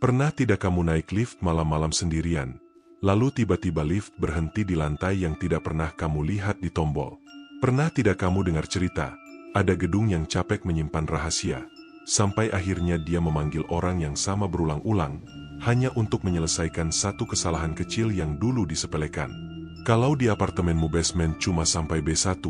Pernah tidak kamu naik lift malam-malam sendirian, lalu tiba-tiba lift berhenti di lantai yang tidak pernah kamu lihat di tombol? Pernah tidak kamu dengar cerita, ada gedung yang capek menyimpan rahasia, sampai akhirnya dia memanggil orang yang sama berulang-ulang, hanya untuk menyelesaikan satu kesalahan kecil yang dulu disepelekan? Kalau di apartemenmu basement cuma sampai B1,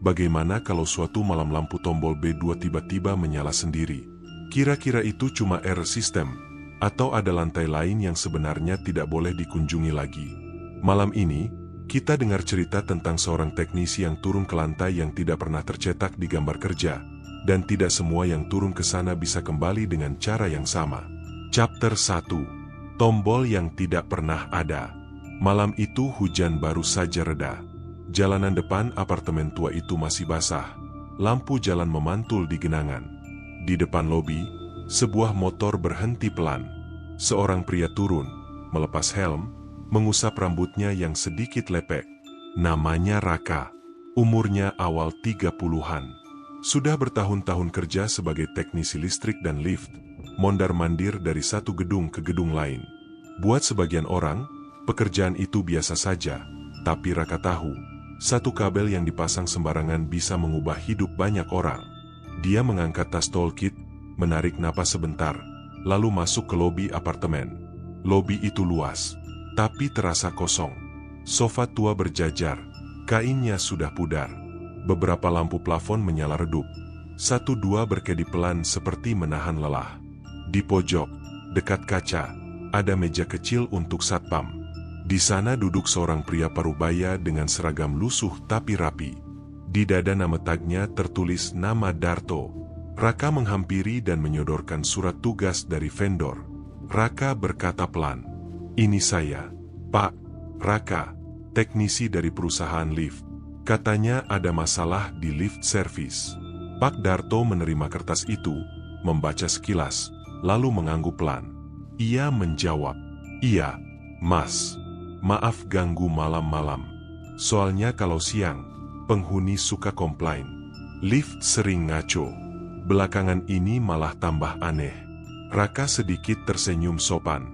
bagaimana kalau suatu malam lampu tombol B2 tiba-tiba menyala sendiri? Kira-kira itu cuma error system, atau ada lantai lain yang sebenarnya tidak boleh dikunjungi lagi? Malam ini, kita dengar cerita tentang seorang teknisi yang turun ke lantai yang tidak pernah tercetak di gambar kerja, dan tidak semua yang turun ke sana bisa kembali dengan cara yang sama. Chapter 1. Tombol yang tidak pernah ada. Malam itu hujan baru saja reda. Jalanan depan apartemen tua itu masih basah. Lampu jalan memantul di genangan. Di depan lobi, sebuah motor berhenti pelan. Seorang pria turun, melepas helm, mengusap rambutnya yang sedikit lepek. Namanya Raka. Umurnya awal 30-an. Sudah bertahun-tahun kerja sebagai teknisi listrik dan lift, mondar-mandir dari satu gedung ke gedung lain. Buat sebagian orang, pekerjaan itu biasa saja, tapi Raka tahu, satu kabel yang dipasang sembarangan bisa mengubah hidup banyak orang. Dia mengangkat tas toolkit, menarik napas sebentar, lalu masuk ke lobi apartemen. Lobi itu luas, tapi terasa kosong. Sofa tua berjajar, kainnya sudah pudar. Beberapa lampu plafon menyala redup. Satu dua berkedip pelan seperti menahan lelah. Di pojok, dekat kaca, ada meja kecil untuk satpam. Di sana duduk seorang pria parubaya dengan seragam lusuh tapi rapi. Di dada nama tagnya tertulis nama Darto. Raka menghampiri dan menyodorkan surat tugas dari vendor. Raka berkata pelan, "Ini saya, Pak Raka, teknisi dari perusahaan lift. Katanya ada masalah di lift service." Pak Darto menerima kertas itu, membaca sekilas, lalu mengangguk pelan. Ia menjawab, "Iya, Mas. Maaf ganggu malam-malam. Soalnya kalau siang, penghuni suka komplain. Lift sering ngaco. Belakangan ini malah tambah aneh." Raka sedikit tersenyum sopan.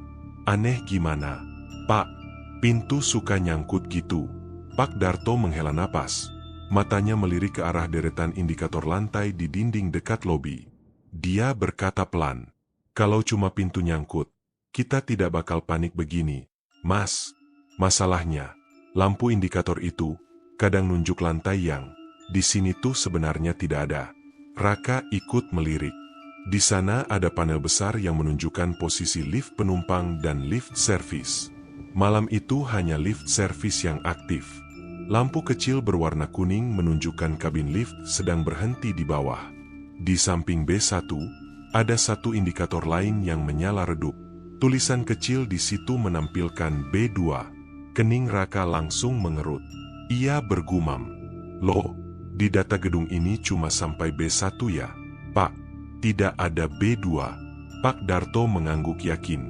"Aneh gimana, Pak? Pintu suka nyangkut gitu." Pak Darto menghela napas. Matanya melirik ke arah deretan indikator lantai di dinding dekat lobi. Dia berkata pelan, "Kalau cuma pintu nyangkut, kita tidak bakal panik begini, Mas. Masalahnya, lampu indikator itu kadang nunjuk lantai yang di sini tuh sebenarnya tidak ada." Raka ikut melirik. Di sana ada panel besar yang menunjukkan posisi lift penumpang dan lift service. Malam itu hanya lift service yang aktif. Lampu kecil berwarna kuning menunjukkan kabin lift sedang berhenti di bawah. Di samping B1, ada satu indikator lain yang menyala redup. Tulisan kecil di situ menampilkan B2. Kening Raka langsung mengerut. Ia bergumam, "Loh, di data gedung ini cuma sampai B1 ya, Pak? Tidak ada B2. Pak Darto mengangguk yakin.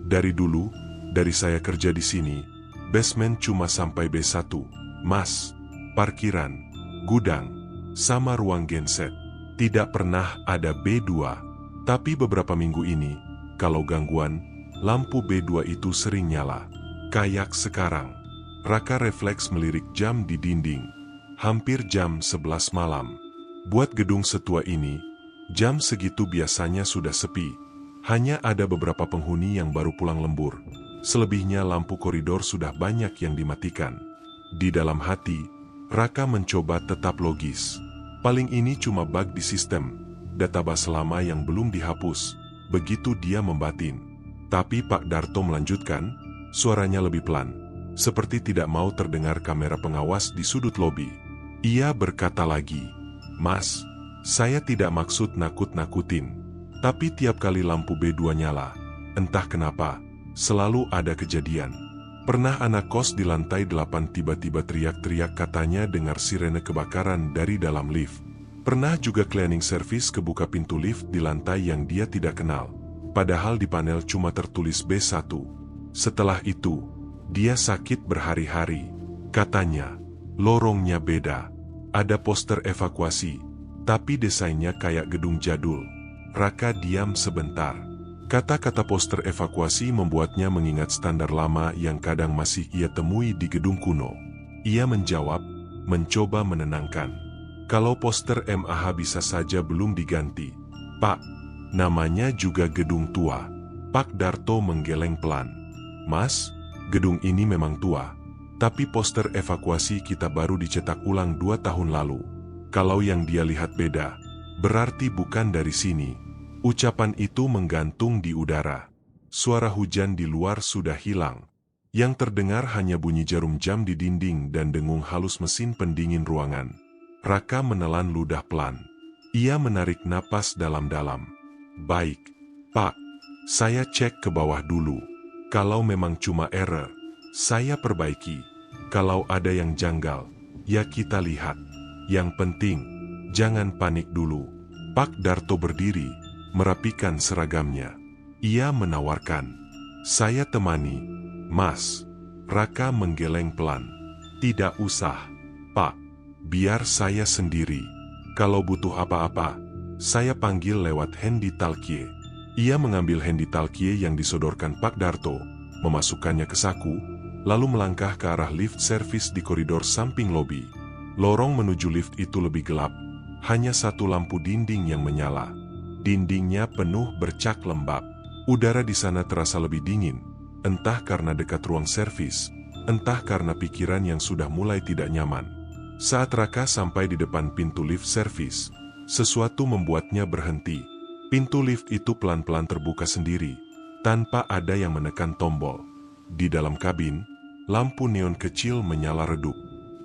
"Dari dulu, dari saya kerja di sini, basement cuma sampai B1, Mas. Parkiran, gudang, sama ruang genset. Tidak pernah ada B2. Tapi beberapa minggu ini, kalau gangguan, lampu B2 itu sering nyala. Kayak sekarang." Raka refleks melirik jam di dinding. Hampir jam 11 malam. Buat gedung setua ini, jam segitu biasanya sudah sepi. Hanya ada beberapa penghuni yang baru pulang lembur. Selebihnya lampu koridor sudah banyak yang dimatikan. Di dalam hati, Raka mencoba tetap logis. Paling ini cuma bug di sistem, database lama yang belum dihapus. Begitu dia membatin. Tapi Pak Darto melanjutkan, suaranya lebih pelan, seperti tidak mau terdengar kamera pengawas di sudut lobi. Ia berkata lagi, "Mas, saya tidak maksud nakut-nakutin. Tapi tiap kali lampu B2 nyala, entah kenapa, selalu ada kejadian. Pernah anak kos di lantai 8 tiba-tiba teriak-teriak katanya dengar sirene kebakaran dari dalam lift. Pernah juga cleaning service kebuka pintu lift di lantai yang dia tidak kenal. Padahal di panel cuma tertulis B1. Setelah itu, dia sakit berhari-hari. Katanya, lorongnya beda. Ada poster evakuasi, tapi desainnya kayak gedung jadul." Raka diam sebentar. Kata-kata poster evakuasi membuatnya mengingat standar lama yang kadang masih ia temui di gedung kuno. Ia menjawab, mencoba menenangkan. Kalau poster MAH bisa saja belum diganti. Pak, namanya juga gedung tua. Pak Darto menggeleng pelan. Mas, gedung ini memang tua. Tapi poster evakuasi kita baru dicetak ulang 2 tahun lalu. Kalau yang dia lihat beda, berarti bukan dari sini. Ucapan itu menggantung di udara. Suara hujan di luar sudah hilang. Yang terdengar hanya bunyi jarum jam di dinding dan dengung halus mesin pendingin ruangan. Raka menelan ludah pelan. Ia menarik napas dalam-dalam. Baik, Pak. Saya cek ke bawah dulu. Kalau memang cuma error, saya perbaiki. Kalau ada yang janggal, ya kita lihat. Yang penting, jangan panik dulu. Pak Darto berdiri, merapikan seragamnya. Ia menawarkan, saya temani, Mas. Raka menggeleng pelan. Tidak usah, Pak. Biar saya sendiri. Kalau butuh apa-apa, saya panggil lewat Hendy Talkie. Ia mengambil Hendy Talkie yang disodorkan Pak Darto, memasukkannya ke saku, lalu melangkah ke arah lift service di koridor samping lobi. Lorong menuju lift itu lebih gelap, hanya satu lampu dinding yang menyala. Dindingnya penuh bercak lembab. Udara di sana terasa lebih dingin, entah karena dekat ruang servis, entah karena pikiran yang sudah mulai tidak nyaman. Saat Raka sampai di depan pintu lift servis, sesuatu membuatnya berhenti. Pintu lift itu pelan-pelan terbuka sendiri, tanpa ada yang menekan tombol. Di dalam kabin, lampu neon kecil menyala redup.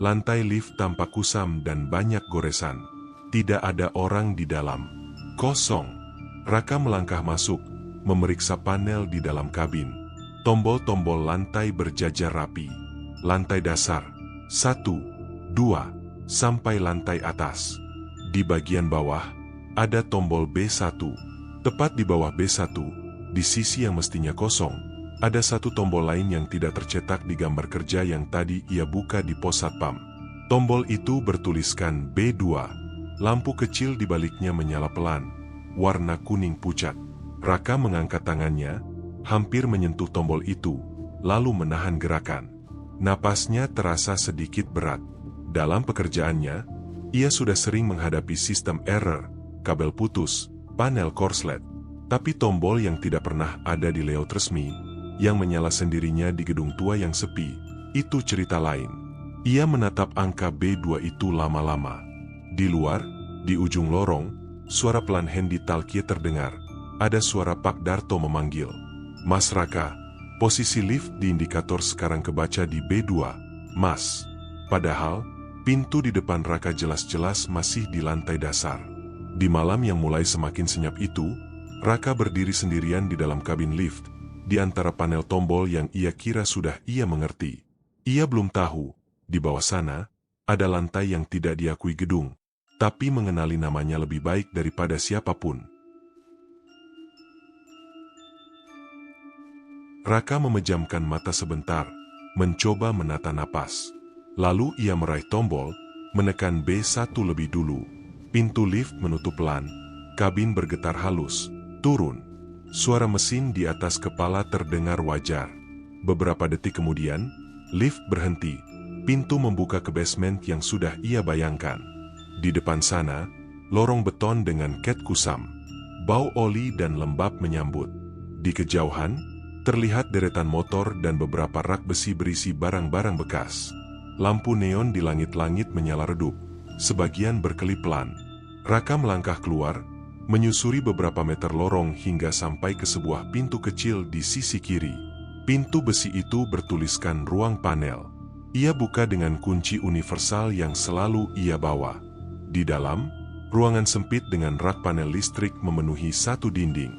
Lantai lift tampak kusam dan banyak goresan. Tidak ada orang di dalam. Kosong. Raka melangkah masuk, memeriksa panel di dalam kabin. Tombol-tombol lantai berjajar rapi. Lantai dasar, 1, 2, sampai lantai atas. Di bagian bawah, ada tombol B1. Tepat di bawah B1, di sisi yang mestinya kosong, ada satu tombol lain yang tidak tercetak di gambar kerja yang tadi ia buka di pos satpam. Tombol itu bertuliskan B2. Lampu kecil di baliknya menyala pelan, warna kuning pucat. Raka mengangkat tangannya, hampir menyentuh tombol itu, lalu menahan gerakan. Napasnya terasa sedikit berat. Dalam pekerjaannya, ia sudah sering menghadapi sistem error, kabel putus, panel korslet. Tapi tombol yang tidak pernah ada di layout resmi, yang menyala sendirinya di gedung tua yang sepi, itu cerita lain. Ia menatap angka B2 itu lama-lama. Di luar, di ujung lorong, suara pelan Hendy Talkie terdengar. Ada suara Pak Darto memanggil. Mas Raka, posisi lift di indikator sekarang kebaca di B2, Mas. Padahal, pintu di depan Raka jelas-jelas masih di lantai dasar. Di malam yang mulai semakin senyap itu, Raka berdiri sendirian di dalam kabin lift, di antara panel tombol yang ia kira sudah ia mengerti. Ia belum tahu, di bawah sana, ada lantai yang tidak diakui gedung, tapi mengenali namanya lebih baik daripada siapapun. Raka memejamkan mata sebentar, mencoba menata napas. Lalu ia meraih tombol, menekan B1 lebih dulu. Pintu lift menutup pelan, kabin bergetar halus, turun. Suara mesin di atas kepala terdengar wajar. Beberapa detik kemudian, lift berhenti. Pintu membuka ke basement yang sudah ia bayangkan. Di depan sana, lorong beton dengan cat kusam. Bau oli dan lembab menyambut. Di kejauhan, terlihat deretan motor dan beberapa rak besi berisi barang-barang bekas. Lampu neon di langit-langit menyala redup, sebagian berkelip pelan. Raka melangkah keluar, menyusuri beberapa meter lorong hingga sampai ke sebuah pintu kecil di sisi kiri. Pintu besi itu bertuliskan ruang panel. Ia buka dengan kunci universal yang selalu ia bawa. Di dalam, ruangan sempit dengan rak panel listrik memenuhi satu dinding.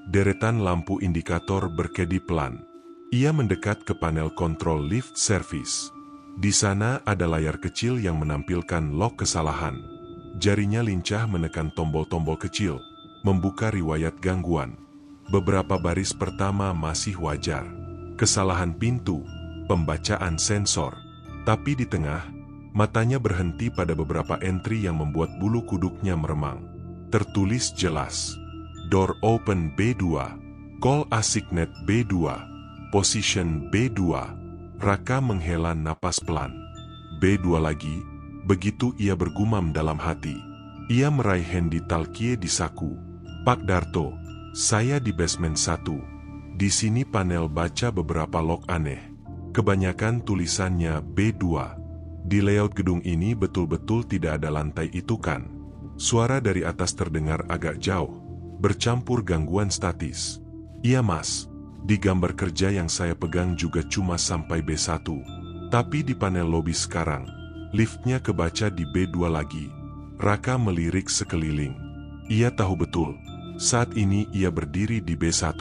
Deretan lampu indikator berkedip pelan. Ia mendekat ke panel kontrol lift service. Di sana ada layar kecil yang menampilkan log kesalahan. Jarinya lincah menekan tombol-tombol kecil, membuka riwayat gangguan. Beberapa baris pertama masih wajar. Kesalahan pintu, pembacaan sensor. Tapi di tengah, matanya berhenti pada beberapa entry yang membuat bulu kuduknya meremang. Tertulis jelas, Door Open B2, Call ASICNET B2. Position B2. Raka menghela napas pelan. B2 lagi, begitu ia bergumam dalam hati. Ia meraih Hendy Talkie di saku. Pak Darto, saya di basement 1. Di sini panel baca beberapa log aneh. Kebanyakan tulisannya B2. Di layout gedung ini betul-betul tidak ada lantai itu kan? Suara dari atas terdengar agak jauh, bercampur gangguan statis. Iya mas, di gambar kerja yang saya pegang juga cuma sampai B1. Tapi di panel lobi sekarang, liftnya kebaca di B2 lagi. Raka melirik sekeliling. Ia tahu betul, saat ini ia berdiri di B1.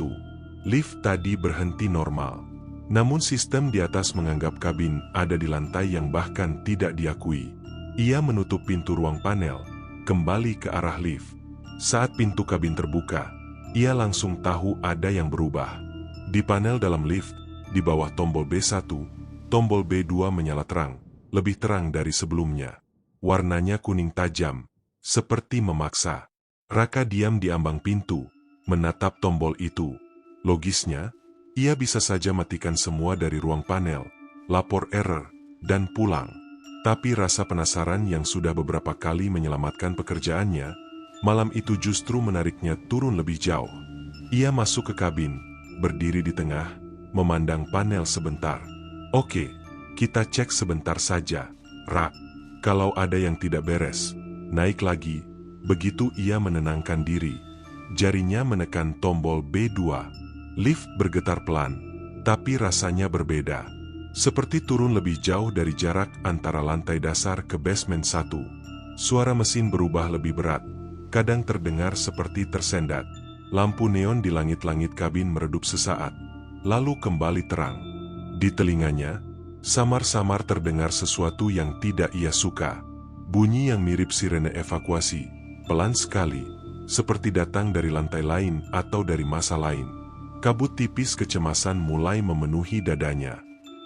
Lift tadi berhenti normal. Namun sistem di atas menganggap kabin ada di lantai yang bahkan tidak diakui. Ia menutup pintu ruang panel, kembali ke arah lift. Saat pintu kabin terbuka, ia langsung tahu ada yang berubah. Di panel dalam lift, di bawah tombol B1, tombol B2 menyala terang, lebih terang dari sebelumnya. Warnanya kuning tajam, seperti memaksa. Raka diam di ambang pintu, menatap tombol itu. Logisnya, ia bisa saja matikan semua dari ruang panel, lapor error, dan pulang. Tapi rasa penasaran yang sudah beberapa kali menyelamatkan pekerjaannya, malam itu justru menariknya turun lebih jauh. Ia masuk ke kabin, berdiri di tengah, memandang panel sebentar. Oke, kita cek sebentar saja, Rak. Kalau ada yang tidak beres, naik lagi. Begitu ia menenangkan diri, jarinya menekan tombol B2. Lift bergetar pelan, tapi rasanya berbeda. Seperti turun lebih jauh dari jarak antara lantai dasar ke basement 1. Suara mesin berubah lebih berat, kadang terdengar seperti tersendat. Lampu neon di langit-langit kabin meredup sesaat, lalu kembali terang. Di telinganya, samar-samar terdengar sesuatu yang tidak ia suka. Bunyi yang mirip sirene evakuasi, pelan sekali, seperti datang dari lantai lain atau dari masa lain. Kabut tipis kecemasan mulai memenuhi dadanya.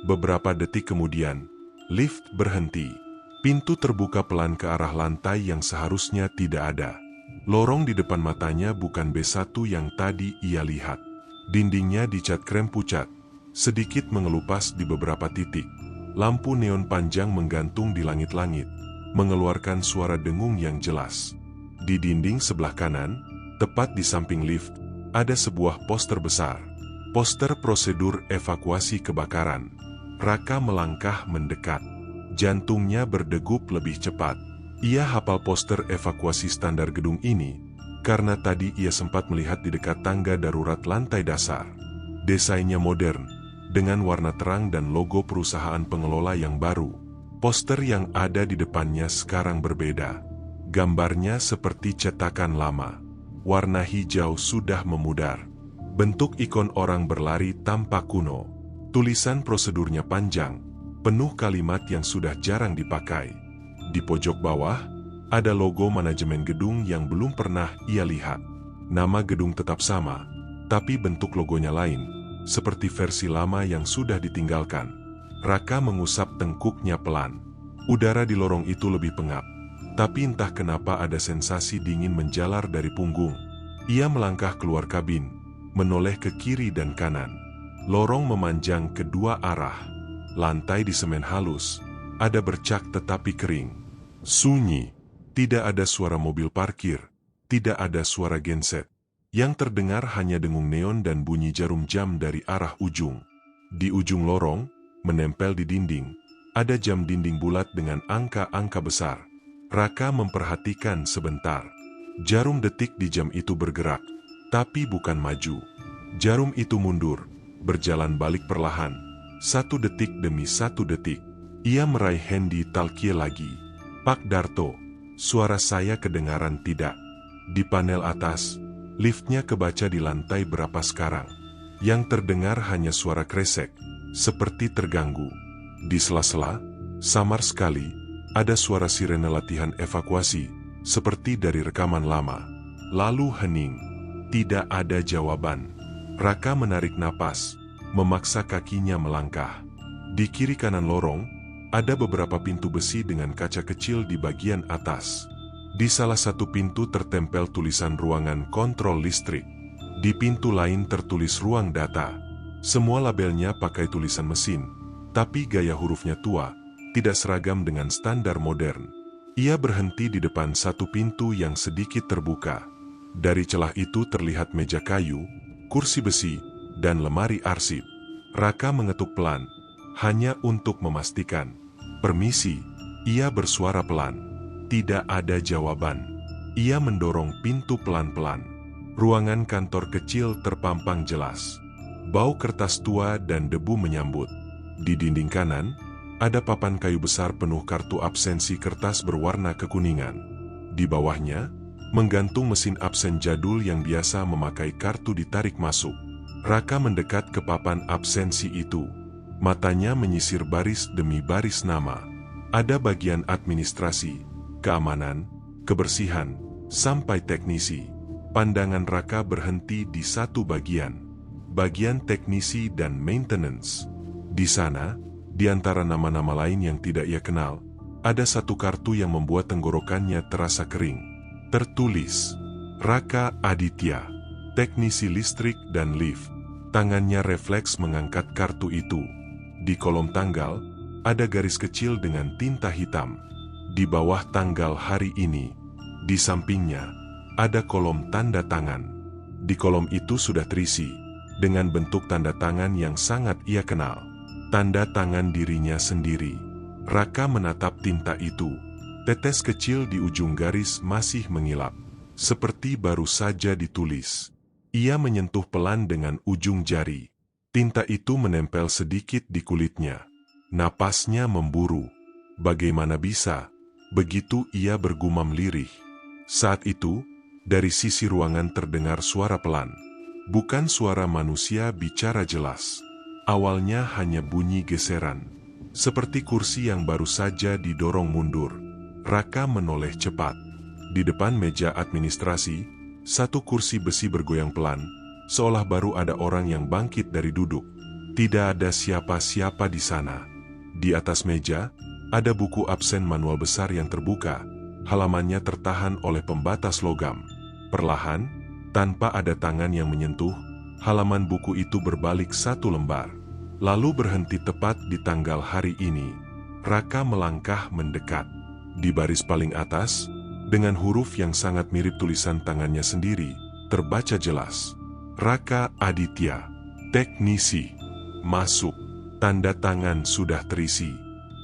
Beberapa detik kemudian, lift berhenti. Pintu terbuka pelan ke arah lantai yang seharusnya tidak ada. Lorong di depan matanya bukan B1 yang tadi ia lihat. Dindingnya dicat krem pucat, sedikit mengelupas di beberapa titik. Lampu neon panjang menggantung di langit-langit, mengeluarkan suara dengung yang jelas. Di dinding sebelah kanan, tepat di samping lift, ada sebuah poster besar. Poster prosedur evakuasi kebakaran. Raka melangkah mendekat. Jantungnya berdegup lebih cepat. Ia hafal poster evakuasi standar gedung ini, karena tadi ia sempat melihat di dekat tangga darurat lantai dasar. Desainnya modern, dengan warna terang dan logo perusahaan pengelola yang baru. Poster yang ada di depannya sekarang berbeda. Gambarnya seperti cetakan lama. Warna hijau sudah memudar. Bentuk ikon orang berlari tampak kuno. Tulisan prosedurnya panjang, penuh kalimat yang sudah jarang dipakai. Di pojok bawah, ada logo manajemen gedung yang belum pernah ia lihat. Nama gedung tetap sama, tapi bentuk logonya lain, seperti versi lama yang sudah ditinggalkan. Raka mengusap tengkuknya pelan. Udara di lorong itu lebih pengap. Tapi entah kenapa ada sensasi dingin menjalar dari punggung. Ia melangkah keluar kabin, menoleh ke kiri dan kanan. Lorong memanjang kedua arah. Lantai di semen halus, ada bercak tetapi kering. Sunyi, tidak ada suara mobil parkir, tidak ada suara genset. Yang terdengar hanya dengung neon dan bunyi jarum jam dari arah ujung. Di ujung lorong, menempel di dinding, ada jam dinding bulat dengan angka-angka besar. Raka memperhatikan sebentar. Jarum detik di jam itu bergerak, tapi bukan maju. Jarum itu mundur, berjalan balik perlahan. 1 detik demi 1 detik. Ia meraih Hendy Talkie lagi. Pak Darto, suara saya kedengaran tidak? Di panel atas, liftnya kebaca di lantai berapa sekarang? Yang terdengar hanya suara kresek, seperti terganggu. Di sela-sela, samar sekali, ada suara sirene latihan evakuasi, seperti dari rekaman lama. Lalu hening. Tidak ada jawaban. Raka menarik napas, memaksa kakinya melangkah. Di kiri kanan lorong, ada beberapa pintu besi dengan kaca kecil di bagian atas. Di salah satu pintu tertempel tulisan ruangan kontrol listrik. Di Di pintu lain tertulis ruang data. Semua labelnya pakai tulisan mesin, tapi gaya hurufnya tua, tidak seragam dengan standar modern. Ia berhenti di depan satu pintu yang sedikit terbuka. Dari celah itu terlihat meja kayu, kursi besi, dan lemari arsip. Raka mengetuk pelan, hanya untuk memastikan. "Permisi," ia bersuara pelan. Tidak ada jawaban. Ia mendorong pintu pelan-pelan. Ruangan kantor kecil terpampang jelas. Bau kertas tua dan debu menyambut. Di dinding kanan, ada papan kayu besar penuh kartu absensi kertas berwarna kekuningan. Di bawahnya, menggantung mesin absen jadul yang biasa memakai kartu ditarik masuk. Raka mendekat ke papan absensi itu. Matanya menyisir baris demi baris nama. Ada bagian administrasi, keamanan, kebersihan, sampai teknisi. Pandangan Raka berhenti di satu bagian. Bagian teknisi dan maintenance. Di sana, di antara nama-nama lain yang tidak ia kenal, ada satu kartu yang membuat tenggorokannya terasa kering. Tertulis, Raka Aditya, teknisi listrik dan lift. Tangannya refleks mengangkat kartu itu. Di kolom tanggal, ada garis kecil dengan tinta hitam. Di bawah tanggal hari ini, di sampingnya, ada kolom tanda tangan. Di kolom itu sudah terisi, dengan bentuk tanda tangan yang sangat ia kenal. Tanda tangan dirinya sendiri. Raka menatap tinta itu. Tetes kecil di ujung garis masih mengilap, seperti baru saja ditulis. Ia menyentuh pelan dengan ujung jari. Tinta itu menempel sedikit di kulitnya. Napasnya memburu. Bagaimana bisa? Begitu ia bergumam lirih. Saat itu, dari sisi ruangan terdengar suara pelan. Bukan suara manusia bicara jelas. Awalnya hanya bunyi geseran. Seperti kursi yang baru saja didorong mundur. Raka menoleh cepat. Di depan meja administrasi, satu kursi besi bergoyang pelan, seolah baru ada orang yang bangkit dari duduk. Tidak ada siapa-siapa di sana. Di atas meja, ada buku absen manual besar yang terbuka. Halamannya tertahan oleh pembatas logam. Perlahan, tanpa ada tangan yang menyentuh, halaman buku itu berbalik satu lembar. Lalu berhenti tepat di tanggal hari ini. Raka melangkah mendekat. Di baris paling atas, dengan huruf yang sangat mirip tulisan tangannya sendiri, terbaca jelas. Raka Aditya, teknisi. Masuk. Tanda tangan sudah terisi.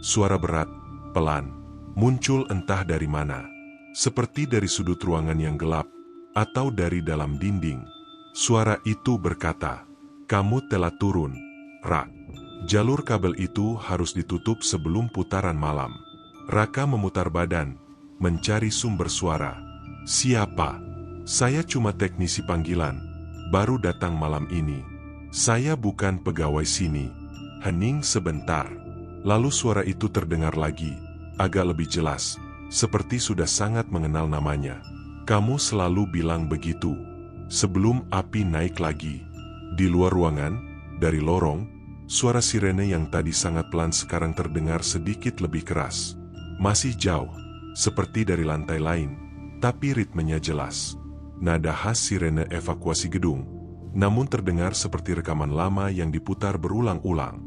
Suara berat, pelan, muncul entah dari mana. Seperti dari sudut ruangan yang gelap, atau dari dalam dinding. Suara itu berkata, "Kamu telah turun, Rak. Jalur kabel itu harus ditutup sebelum putaran malam." Raka memutar badan, mencari sumber suara. "Siapa? Saya cuma teknisi panggilan, baru datang malam ini. Saya bukan pegawai sini." Hening sebentar. Lalu suara itu terdengar lagi, agak lebih jelas, seperti sudah sangat mengenal namanya. "Kamu selalu bilang begitu." Sebelum api naik lagi. Di luar ruangan, dari lorong, suara sirene yang tadi sangat pelan sekarang terdengar sedikit lebih keras. Masih jauh, seperti dari lantai lain, tapi ritmenya jelas. Nada khas sirene evakuasi gedung, namun terdengar seperti rekaman lama yang diputar berulang-ulang.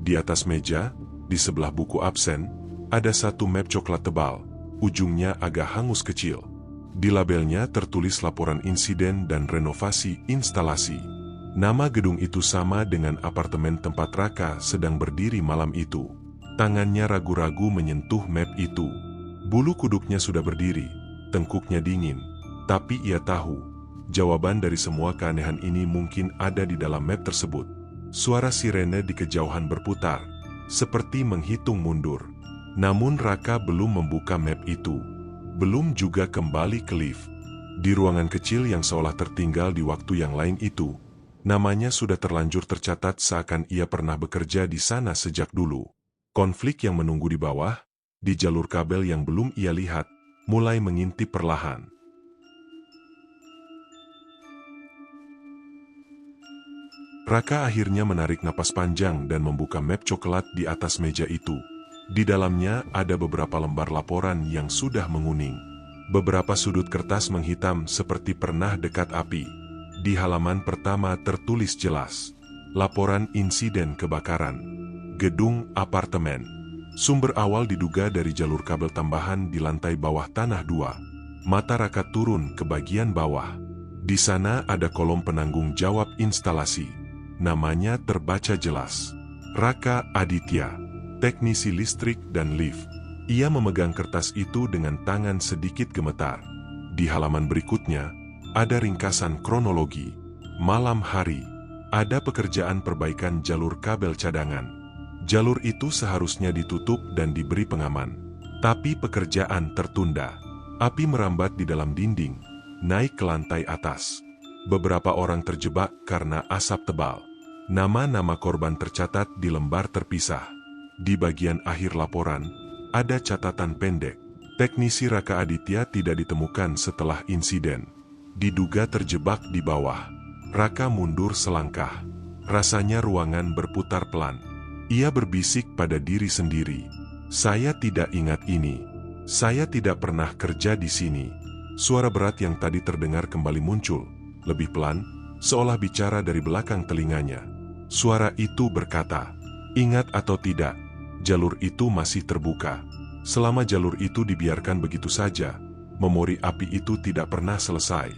Di atas meja, di sebelah buku absen, ada satu map coklat tebal, ujungnya agak hangus kecil. Di labelnya tertulis laporan insiden dan renovasi instalasi. Nama gedung itu sama dengan apartemen tempat Raka sedang berdiri malam itu. Tangannya ragu-ragu menyentuh map itu. Bulu kuduknya sudah berdiri, tengkuknya dingin. Tapi ia tahu, jawaban dari semua keanehan ini mungkin ada di dalam map tersebut. Suara sirene di kejauhan berputar, seperti menghitung mundur. Namun Raka belum membuka map itu. Belum juga kembali ke lift. Di ruangan kecil yang seolah tertinggal di waktu yang lain itu, namanya sudah terlanjur tercatat seakan ia pernah bekerja di sana sejak dulu. Konflik yang menunggu di bawah, di jalur kabel yang belum ia lihat, mulai mengintip perlahan. Raka akhirnya menarik napas panjang dan membuka map coklat di atas meja itu. Di dalamnya ada beberapa lembar laporan yang sudah menguning. Beberapa sudut kertas menghitam seperti pernah dekat api. Di halaman pertama tertulis jelas, laporan insiden kebakaran gedung apartemen. Sumber awal diduga dari jalur kabel tambahan di lantai bawah tanah 2. Mata Raka turun ke bagian bawah. Di sana ada kolom penanggung jawab instalasi. Namanya terbaca jelas. Raka Aditya, teknisi listrik dan lift. Ia memegang kertas itu dengan tangan sedikit gemetar. Di halaman berikutnya, ada ringkasan kronologi. Malam hari, ada pekerjaan perbaikan jalur kabel cadangan. Jalur itu seharusnya ditutup dan diberi pengaman. Tapi pekerjaan tertunda. Api merambat di dalam dinding, naik ke lantai atas. Beberapa orang terjebak karena asap tebal. Nama-nama korban tercatat di lembar terpisah. Di bagian akhir laporan, ada catatan pendek. Teknisi Raka Aditya tidak ditemukan setelah insiden. Diduga terjebak di bawah. Raka mundur selangkah. Rasanya ruangan berputar pelan. Ia berbisik pada diri sendiri. Saya tidak ingat ini. Saya tidak pernah kerja di sini. Suara berat yang tadi terdengar kembali muncul. Lebih pelan, seolah bicara dari belakang telinganya. Suara itu berkata, "Ingat atau tidak, jalur itu masih terbuka. Selama jalur itu dibiarkan begitu saja, memori api itu tidak pernah selesai.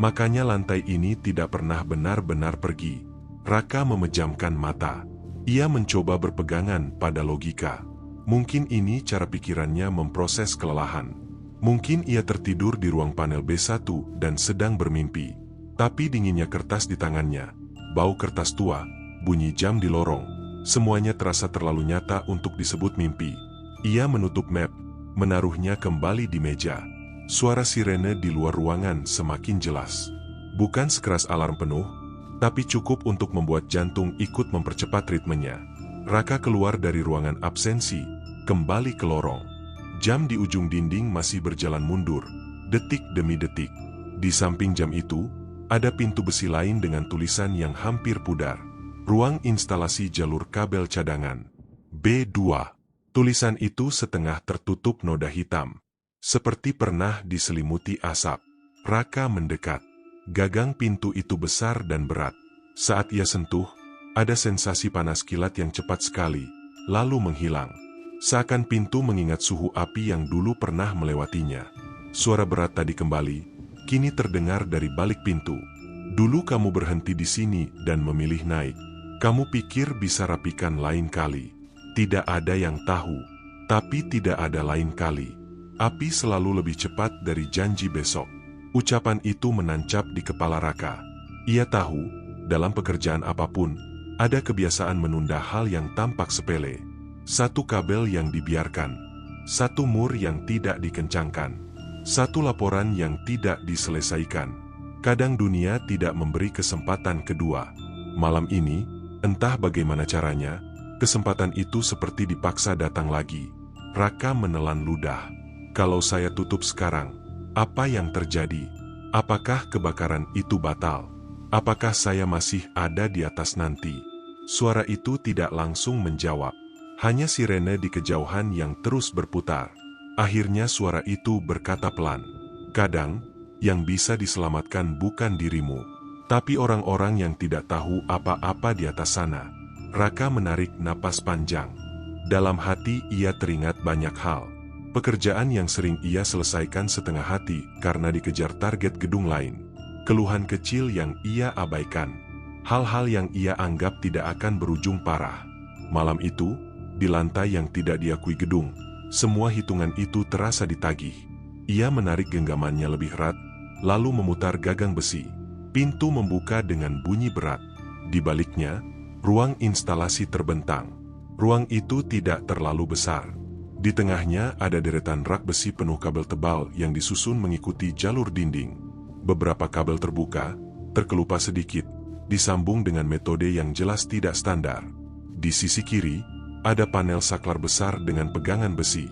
Makanya lantai ini tidak pernah benar-benar pergi." Raka memejamkan mata. Ia mencoba berpegangan pada logika. Mungkin ini cara pikirannya memproses kelelahan. Mungkin ia tertidur di ruang panel B1 dan sedang bermimpi. Tapi dinginnya kertas di tangannya, bau kertas tua, bunyi jam di lorong, semuanya terasa terlalu nyata untuk disebut mimpi. Ia menutup map, menaruhnya kembali di meja. Suara sirene di luar ruangan semakin jelas. Bukan sekeras alarm penuh, tapi cukup untuk membuat jantung ikut mempercepat ritmenya. Raka keluar dari ruangan absensi, kembali ke lorong. Jam di ujung dinding masih berjalan mundur, detik demi detik. Di samping jam itu, ada pintu besi lain dengan tulisan yang hampir pudar. Ruang instalasi jalur kabel cadangan. B2. Tulisan itu setengah tertutup noda hitam. Seperti pernah diselimuti asap. Raka mendekat. Gagang pintu itu besar dan berat. Saat ia sentuh, ada sensasi panas kilat yang cepat sekali, lalu menghilang. Seakan pintu mengingat suhu api yang dulu pernah melewatinya. Suara berat tadi kembali, kini terdengar dari balik pintu. "Dulu kamu berhenti di sini dan memilih naik. Kamu pikir bisa rapikan lain kali. Tidak ada yang tahu, tapi tidak ada lain kali. Api selalu lebih cepat dari janji besok." Ucapan itu menancap di kepala Raka. Ia tahu, dalam pekerjaan apapun, ada kebiasaan menunda hal yang tampak sepele. Satu kabel yang dibiarkan, satu mur yang tidak dikencangkan, satu laporan yang tidak diselesaikan. Kadang dunia tidak memberi kesempatan kedua. Malam ini, entah bagaimana caranya, kesempatan itu seperti dipaksa datang lagi. Raka menelan ludah. Kalau saya tutup sekarang, apa yang terjadi? Apakah kebakaran itu batal? Apakah saya masih ada di atas nanti? Suara itu tidak langsung menjawab. Hanya sirene di kejauhan yang terus berputar. Akhirnya suara itu berkata pelan, "Kadang, yang bisa diselamatkan bukan dirimu, tapi orang-orang yang tidak tahu apa-apa di atas sana." Raka menarik napas panjang. Dalam hati ia teringat banyak hal. Pekerjaan yang sering ia selesaikan setengah hati karena dikejar target gedung lain. Keluhan kecil yang ia abaikan. Hal-hal yang ia anggap tidak akan berujung parah. Malam itu, di lantai yang tidak diakui gedung, semua hitungan itu terasa ditagih. Ia menarik genggamannya lebih erat, lalu memutar gagang besi. Pintu membuka dengan bunyi berat. Di baliknya, ruang instalasi terbentang. Ruang itu tidak terlalu besar. Di tengahnya ada deretan rak besi penuh kabel tebal yang disusun mengikuti jalur dinding. Beberapa kabel terbuka, terkelupas sedikit, disambung dengan metode yang jelas tidak standar. Di sisi kiri, ada panel saklar besar dengan pegangan besi.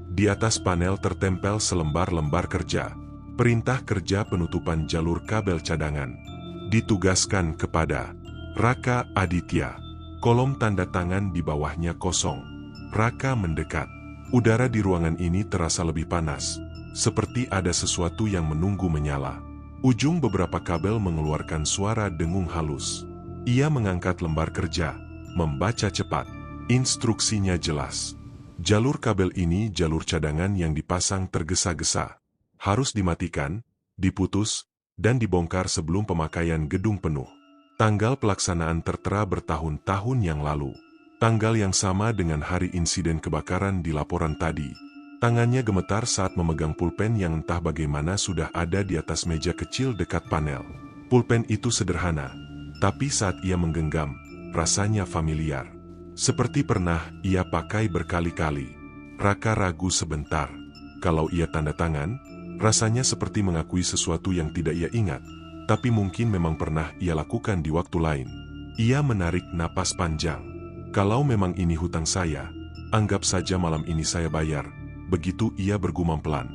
Di atas panel tertempel selembar-lembar kerja. Perintah kerja penutupan jalur kabel cadangan. Ditugaskan kepada Raka Aditya. Kolom tanda tangan di bawahnya kosong. Raka mendekat. Udara di ruangan ini terasa lebih panas, seperti ada sesuatu yang menunggu menyala. Ujung beberapa kabel mengeluarkan suara dengung halus. Ia mengangkat lembar kerja, membaca cepat. Instruksinya jelas. Jalur kabel ini jalur cadangan yang dipasang tergesa-gesa. Harus dimatikan, diputus, dan dibongkar sebelum pemakaian gedung penuh. Tanggal pelaksanaan tertera bertahun-tahun yang lalu. Tanggal yang sama dengan hari insiden kebakaran di laporan tadi. Tangannya gemetar saat memegang pulpen yang entah bagaimana sudah ada di atas meja kecil dekat panel. Pulpen itu sederhana, tapi saat ia menggenggam, rasanya familiar. Seperti pernah ia pakai berkali-kali. Raka ragu sebentar. Kalau ia tanda tangan, rasanya seperti mengakui sesuatu yang tidak ia ingat, tapi mungkin memang pernah ia lakukan di waktu lain. Ia menarik napas panjang. Kalau memang ini hutang saya, anggap saja malam ini saya bayar. Begitu ia bergumam pelan.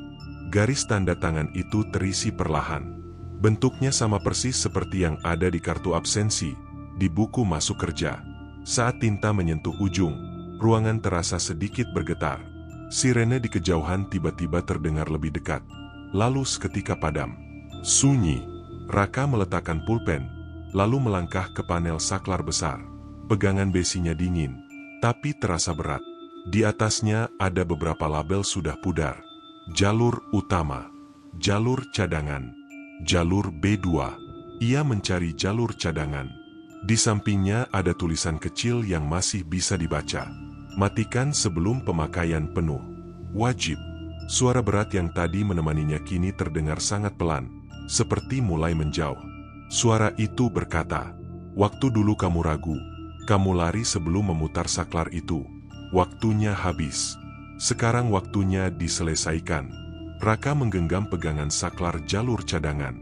Garis tanda tangan itu terisi perlahan. Bentuknya sama persis seperti yang ada di kartu absensi, di buku masuk kerja. Saat tinta menyentuh ujung, ruangan terasa sedikit bergetar. Sirene di kejauhan tiba-tiba terdengar lebih dekat. Lalu seketika padam. Sunyi. Raka meletakkan pulpen, lalu melangkah ke panel saklar besar. Pegangan besinya dingin, tapi terasa berat. Di atasnya ada beberapa label sudah pudar. Jalur utama, jalur cadangan, jalur B2. Ia mencari jalur cadangan. Di sampingnya ada tulisan kecil yang masih bisa dibaca. Matikan sebelum pemakaian penuh. Wajib. Suara berat yang tadi menemaninya kini terdengar sangat pelan, seperti mulai menjauh. Suara itu berkata, "Waktu dulu kamu ragu, kamu lari sebelum memutar saklar itu. Waktunya habis. Sekarang waktunya diselesaikan." Raka menggenggam pegangan saklar jalur cadangan.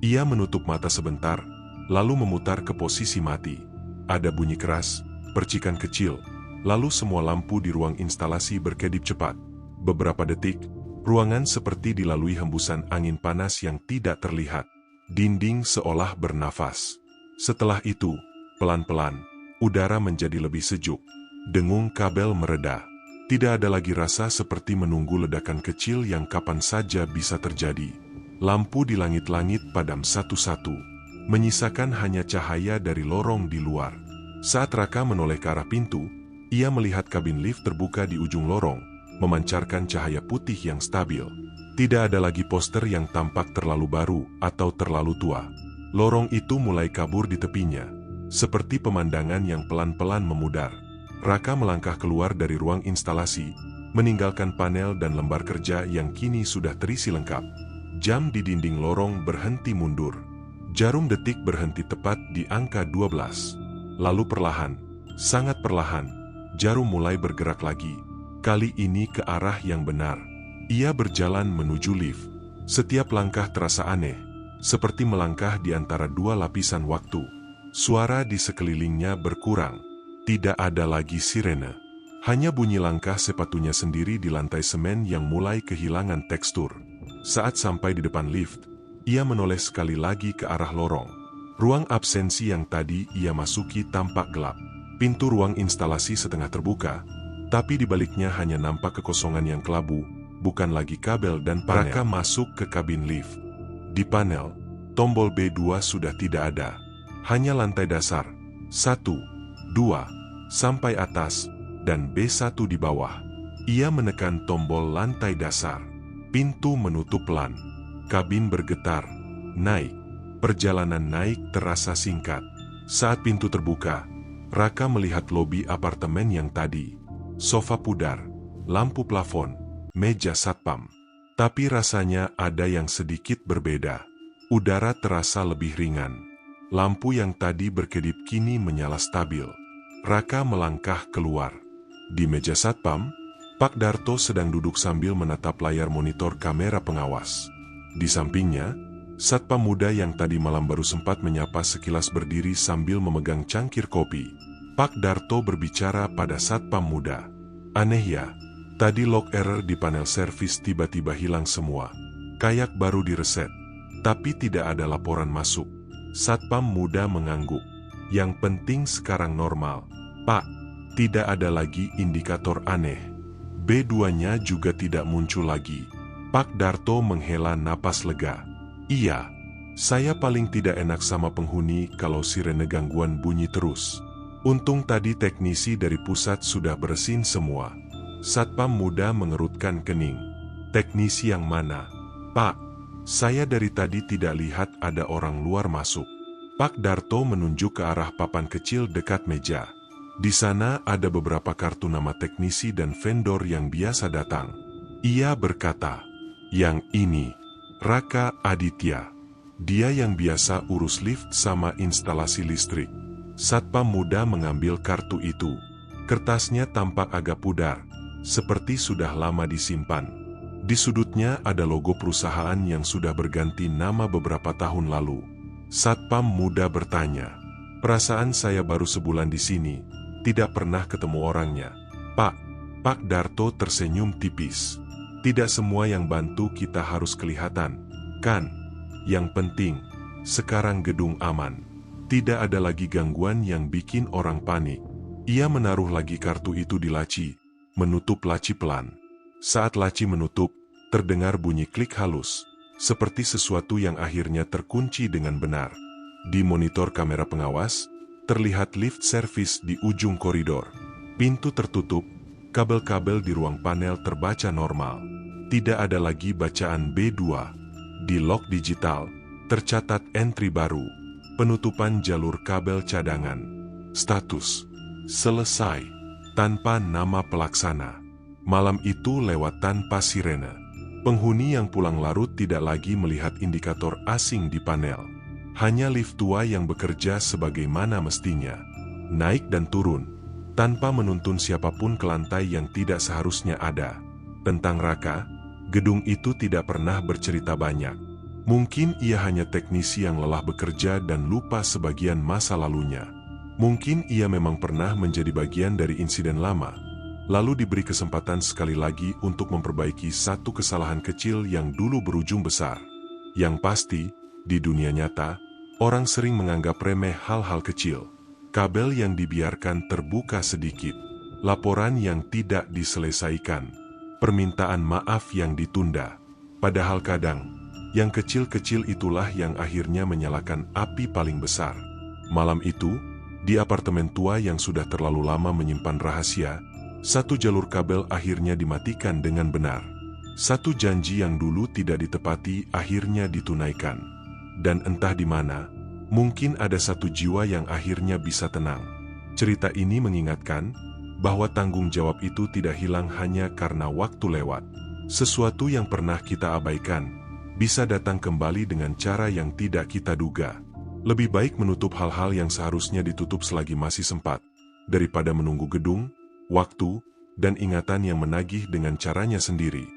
Ia menutup mata sebentar, lalu memutar ke posisi mati. Ada bunyi keras, percikan kecil, lalu semua lampu di ruang instalasi berkedip cepat. Beberapa detik, ruangan seperti dilalui hembusan angin panas yang tidak terlihat. Dinding seolah bernafas. Setelah itu, pelan-pelan, udara menjadi lebih sejuk. Dengung kabel mereda. Tidak ada lagi rasa seperti menunggu ledakan kecil yang kapan saja bisa terjadi. Lampu di langit-langit padam satu-satu, menyisakan hanya cahaya dari lorong di luar. Saat Raka menoleh ke arah pintu, ia melihat kabin lift terbuka di ujung lorong, memancarkan cahaya putih yang stabil. Tidak ada lagi poster yang tampak terlalu baru atau terlalu tua. Lorong itu mulai kabur di tepinya, seperti pemandangan yang pelan-pelan memudar. Raka melangkah keluar dari ruang instalasi, meninggalkan panel dan lembar kerja yang kini sudah terisi lengkap. Jam di dinding lorong berhenti mundur. Jarum detik berhenti tepat di angka 12. Lalu perlahan, sangat perlahan, jarum mulai bergerak lagi. Kali ini ke arah yang benar. Ia berjalan menuju lift. Setiap langkah terasa aneh, seperti melangkah di antara dua lapisan waktu. Suara di sekelilingnya berkurang. Tidak ada lagi sirene. Hanya bunyi langkah sepatunya sendiri di lantai semen yang mulai kehilangan tekstur. Saat sampai di depan lift, ia menoleh sekali lagi ke arah lorong. Ruang absensi yang tadi ia masuki tampak gelap. Pintu ruang instalasi setengah terbuka, tapi di baliknya hanya nampak kekosongan yang kelabu, bukan lagi kabel dan panel. Raka masuk ke kabin lift. Di panel, tombol B2 sudah tidak ada. Hanya lantai dasar, 1, 2, sampai atas, dan B1 di bawah. Ia menekan tombol lantai dasar. Pintu menutup pelan. Kabin bergetar. Naik. Perjalanan naik terasa singkat. Saat pintu terbuka, Raka melihat lobi apartemen yang tadi. Sofa pudar, lampu plafon, meja satpam. Tapi rasanya ada yang sedikit berbeda. Udara terasa lebih ringan. Lampu yang tadi berkedip kini menyala stabil. Raka melangkah keluar. Di meja satpam, Pak Darto sedang duduk sambil menatap layar monitor kamera pengawas. Di sampingnya, satpam muda yang tadi malam baru sempat menyapa sekilas berdiri sambil memegang cangkir kopi. Pak Darto berbicara pada satpam muda. "Aneh ya, tadi log error di panel servis tiba-tiba hilang semua. Kayak baru direset, tapi tidak ada laporan masuk." Satpam muda mengangguk. "Yang penting sekarang normal, Pak. Tidak ada lagi indikator aneh. B2-nya juga tidak muncul lagi." Pak Darto menghela napas lega. "Iya, Saya paling tidak enak sama penghuni kalau sirene gangguan bunyi terus. Untung tadi teknisi dari pusat sudah bersihin semua. Satpam muda mengerutkan kening. Teknisi yang mana? Pak, saya dari tadi tidak lihat ada orang luar masuk. Pak Darto menunjuk ke arah papan kecil dekat meja. Di sana ada beberapa kartu nama teknisi dan vendor yang biasa datang. Ia berkata, yang ini, Raka Aditya. Dia yang biasa urus lift sama instalasi listrik. Satpam muda mengambil kartu itu. Kertasnya tampak agak pudar, seperti sudah lama disimpan. Di sudutnya ada logo perusahaan yang sudah berganti nama beberapa tahun lalu. Satpam muda bertanya, perasaan saya baru sebulan di sini, tidak pernah ketemu orangnya. Pak Darto tersenyum tipis. Tidak semua yang bantu kita harus kelihatan, kan? Yang penting, sekarang gedung aman. Tidak ada lagi gangguan yang bikin orang panik. Ia menaruh lagi kartu itu di laci, menutup laci pelan. Saat laci menutup, terdengar bunyi klik halus, seperti sesuatu yang akhirnya terkunci dengan benar. Di monitor kamera pengawas, terlihat lift service di ujung koridor. Pintu tertutup, kabel-kabel di ruang panel terbaca normal. Tidak ada lagi bacaan B2. Di log digital, tercatat entry baru, penutupan jalur kabel cadangan. Status, selesai, tanpa nama pelaksana. Malam itu lewat tanpa sirene. Penghuni yang pulang larut tidak lagi melihat indikator asing di panel. Hanya lift tua yang bekerja sebagaimana mestinya. Naik dan turun, tanpa menuntun siapapun ke lantai yang tidak seharusnya ada. Tentang Raka, gedung itu tidak pernah bercerita banyak. Mungkin ia hanya teknisi yang lelah bekerja dan lupa sebagian masa lalunya. Mungkin ia memang pernah menjadi bagian dari insiden lama, lalu diberi kesempatan sekali lagi untuk memperbaiki satu kesalahan kecil yang dulu berujung besar. Yang pasti, di dunia nyata, orang sering menganggap remeh hal-hal kecil. Kabel yang dibiarkan terbuka sedikit, laporan yang tidak diselesaikan, permintaan maaf yang ditunda. Padahal kadang, yang kecil-kecil itulah yang akhirnya menyalakan api paling besar. Malam itu, di apartemen tua yang sudah terlalu lama menyimpan rahasia, satu jalur kabel akhirnya dimatikan dengan benar. Satu janji yang dulu tidak ditepati akhirnya ditunaikan. Dan entah di mana, mungkin ada satu jiwa yang akhirnya bisa tenang. Cerita ini mengingatkan bahwa tanggung jawab itu tidak hilang hanya karena waktu lewat. Sesuatu yang pernah kita abaikan bisa datang kembali dengan cara yang tidak kita duga. Lebih baik menutup hal-hal yang seharusnya ditutup selagi masih sempat, daripada menunggu gedung, waktu, dan ingatan yang menagih dengan caranya sendiri.